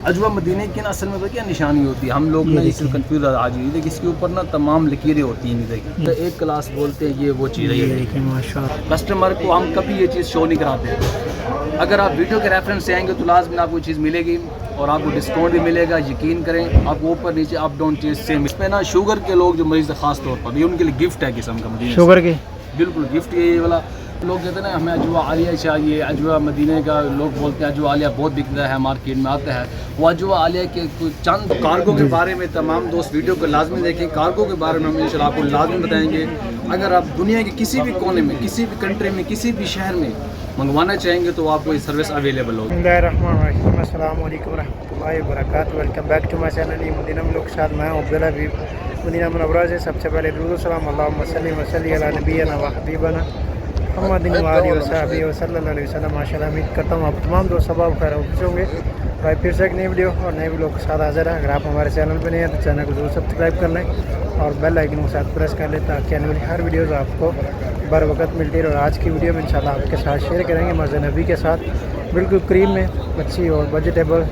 अजवा मदीने की ना असल में तो क्या निशानी होती है, हम लोग ना इस कंफ्यूज आज हुई देखिए, इसके ऊपर ना तमाम लकीरें होती हैं। देखिए तो एक क्लास बोलते हैं ये वो चीज़ है। देखिए माशाल्लाह, कस्टमर को हम कभी ये चीज़ शो नहीं कराते। अगर आप वीडियो के रेफरेंस से आएंगे तो लाजमी आपको ये चीज़ मिलेगी और आपको डिस्काउंट भी मिलेगा। यकीन करें, आपको ऊपर नीचे अप डाउन चीज़ सेम। इसमें ना शुगर के लोग जो मरीज खास तौर पर, ये उनके लिए गिफ्ट है किस्म का मदीने शुगर के, बिल्कुल गिफ्ट ये वाला। लोग कहते हैं ना हमें अजवा आलिया चाहिए, अजवा मदीने का लोग बोलते हैं अजवा आलिया बहुत बिकता है, मार्केट में आता है। वो अजवा आलिया के कुछ चंद कार्गो के बारे में तमाम दोस्त वीडियो को लाजमी देखें। कार्गो के बारे में हम इंशाल्लाह आपको लाजमी बताएंगे। अगर आप दुनिया के किसी भी कोने में, किसी भी कंट्री में, किसी भी शहर में मंगवाना चाहेंगे तो आपको ये सर्विस अवेलेबल होगी। अस्सलाम वालेकुम रहमतुल्लाहि व बरकातहू। Welcome back to my channel Madina मुल्क के साथ मैं अब्दुल्ला हबीब मदीना मुनव्वरा से। सबसे पहले दुरूद सलाम अल्लाहुम्मा सल्ली व सल्ली अला नबीना व हबीबना मुहम्मदिन व आलिहि व सहबिहि व सल्लल्लाहु अलैहि वसल्लम। माशाअल्लाह उम्मीद करता हूँ आप तमाम दोस्त सबब खैर होंगे। भाई फिर से एक नई वीडियो और नए व्लॉग के साथ हाजिर है। अगर आप हमारे चैनल पर नहीं हैं तो चैनल को जरूर सब्सक्राइब कर लें और बेल आइकन के साथ प्रेस कर लें ताकि आने वाली हर वीडियोज़ आपको बर वक्त मिलती है। और आज की वीडियो में इंशाल्लाह आपके साथ शेयर करेंगे मस्जिद नबी के साथ बिल्कुल करीब में अच्छी और वेजिटेबल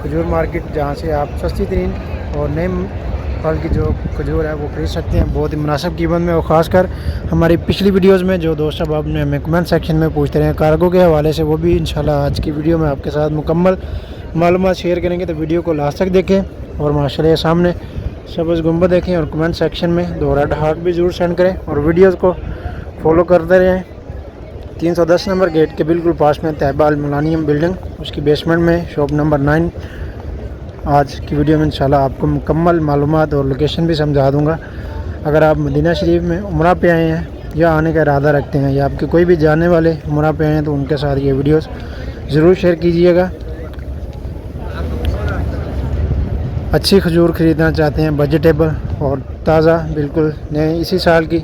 खजूर मार्केट, जहाँ से आप सस्ती तरीन और नए फल की जो खजूर है वो खरीद सकते हैं बहुत ही मुनासिब कीमत में। और ख़ासकर हमारी पिछली वीडियोस में जो दोस्त अब आपने हमें कमेंट सेक्शन में पूछते रहे कार्गो के हवाले से, वो भी इंशाल्लाह आज की वीडियो में आपके साथ मुकम्मल मालूमात शेयर करेंगे। तो वीडियो को लास्ट तक देखें और माशाल्लाह सामने सब्ज़ गुंबद देखें और कमेंट सेक्शन में 2 रेड हार्ट भी ज़रूर सेंड करें और वीडियोज़ को फॉलो करते रहें। 310 नंबर गेट के बिल्कुल पास में तैयबा अल मिलेनियम बिल्डिंग, उसकी बेसमेंट में शॉप नंबर 9। आज की वीडियो में इंशाल्लाह आपको मुकम्मल मालूमात और लोकेशन भी समझा दूंगा। अगर आप मदीना शरीफ में उम्रा पे आए हैं या आने का इरादा रखते हैं या आपके कोई भी जानने वाले उम्रा पे आए हैं तो उनके साथ ये वीडियोस ज़रूर शेयर कीजिएगा। अच्छी खजूर ख़रीदना चाहते हैं वेजिटेबल और ताज़ा बिल्कुल नए इसी साल की,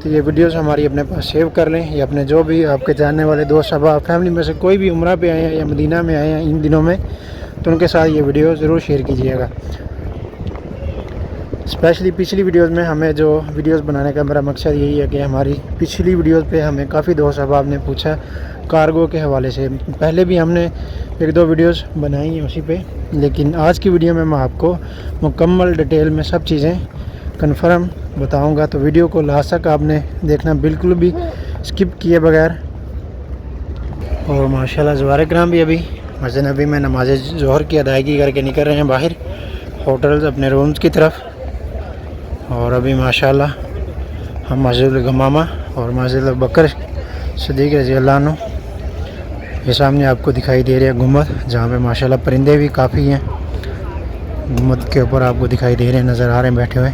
तो ये वीडियोस हमारी अपने पास सेव कर लें या अपने जो भी आपके जानने वाले दोस्त अहबाब फैमिली में से कोई भी उम्रा पे आए हैं या मदीना में आए हैं इन दिनों में तो उनके साथ ये वीडियो ज़रूर शेयर कीजिएगा। स्पेशली पिछली वीडियोस में हमें जो वीडियोस बनाने का मेरा मकसद यही है कि हमारी पिछली वीडियोस पे हमें काफ़ी दोस्त अहबाब ने पूछा कार्गो के हवाले से। पहले भी हमने 1-2 वीडियोस बनाई हैं उसी पे, लेकिन आज की वीडियो में मैं आपको मुकम्मल डिटेल में सब चीज़ें कन्फर्म बताऊँगा। तो वीडियो को लास्ट तक आपने देखना बिल्कुल भी स्किप किए बगैर। और माशाल्लाह ज़वार किराम भी अभी मस्जिद नबी में नमाज ज़ोहर की अदायगी करके निकल रहे हैं बाहर होटल्स अपने रूम्स की तरफ। और अभी माशाल्लाह हम मस्जिद गमामा और मस्जिद बकर सिद्दीक़ रज़ी अल्लाह अन्हु ये सामने आपको दिखाई दे रहे हैं गुम्बद, जहाँ पे माशाल्लाह परिंदे भी काफ़ी हैं। गुम्बद के ऊपर आपको दिखाई दे रहे हैं, नज़र आ रहे हैं बैठे हुए।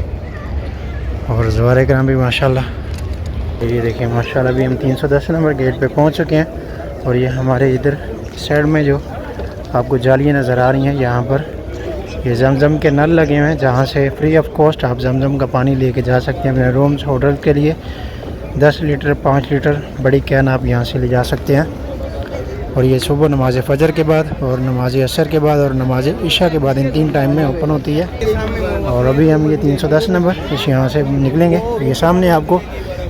और ज़वार किराम भी माशाल्लाह ये देखिए माशाल्लाह अभी हम 310 नंबर गेट पे पहुंच चुके हैं। और ये हमारे इधर साइड में जो आपको जालियाँ नज़र आ रही हैं, यहाँ पर ये जमजम के नल लगे हुए हैं जहाँ से फ्री ऑफ कॉस्ट आप जमजम का पानी लेके जा सकते हैं अपने रूम्स होटल के लिए। 10 लीटर 5 लीटर बड़ी कैन आप यहाँ से ले जा सकते हैं। और ये सुबह नमाज फ़जर के बाद और नमाज असर के बाद और नमाज इशा के बाद इन 3 टाइम में ओपन होती है। और अभी हम ये 310 नंबर इस यहाँ से निकलेंगे। ये सामने आपको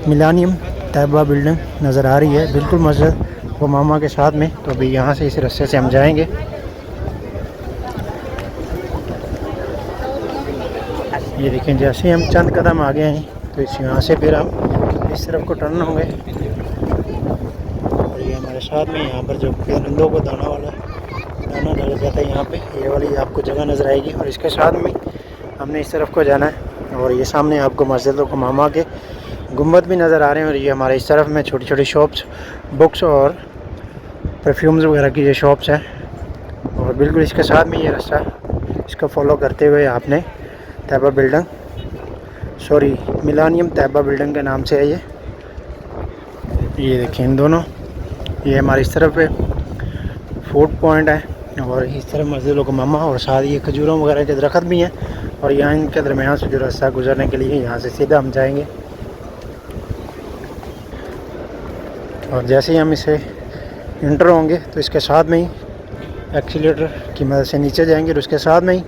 मिलेनियम तैयबा बिल्डिंग नज़र आ रही है बिल्कुल मस्जिद वो मामा के साथ में। तो अभी यहाँ से इस रास्ते से हम जाएंगे। ये देखें जैसे हम चंद कदम आगे हैं तो इस यहाँ से फिर हम इस तरफ को टर्न होंगे। और ये हमारे साथ में यहाँ पर जो परिंदों को दाना डाला जाता है यहाँ पे ये वाली आपको जगह नज़र आएगी। और इसके साथ में हमने इस तरफ को जाना है। और ये सामने आपको मस्जिद मामा के गुम्बद भी नज़र आ रहे हैं। और ये हमारे इस तरफ में छोटी छोटी शॉप्स बुक्स और परफ्यूम्स वगैरह की ये शॉप्स हैं। और बिल्कुल इसके साथ में ये रास्ता इसको फॉलो करते हुए आपने Taiba building millennium Taiba building के नाम से है ये देखिए इन दोनों ये हमारी इस तरफ पे फूड पॉइंट है और इस तरफ मस्जिद मामा और साथ ये खजूरों वगैरह के दरख्त भी हैं। और यहाँ इनके दरमियान से जो रास्ता गुजरने के लिए यहाँ से सीधा हम जाएंगे। और जैसे ही हम इसे इंटर होंगे तो इसके साथ में ही एक्सीलेटर की मदद से नीचे जाएंगे और उसके साथ में ही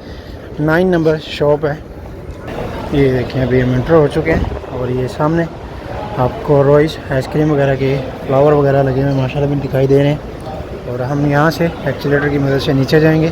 9 नंबर शॉप है। ये देखें अभी हम इंटर हो चुके हैं। और ये सामने आपको रोइस आइसक्रीम वगैरह के फ्लावर वगैरह लगे हुए माशाल्लाह भी दिखाई दे रहे हैं। और हम यहाँ से एक्सीलेटर की मदद से नीचे जाएंगे।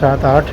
7 8،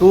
2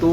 2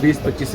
20-25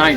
9.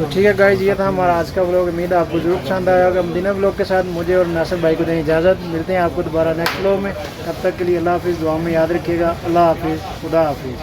तो ठीक है गाइस, ये था हमारा आज का व्लॉग। उम्मीद है आपको जरूर पसंद आया होगा। मदीना व्लॉग के साथ मुझे और नासिर भाई को दें इजाज़त। मिलते हैं आपको दोबारा नेक्स्ट व्लॉग में। तब तक के लिए अल्लाह हाफिज़। दुआ में याद रखिएगा। अल्लाह हाफिज़, खुदा हाफिज़।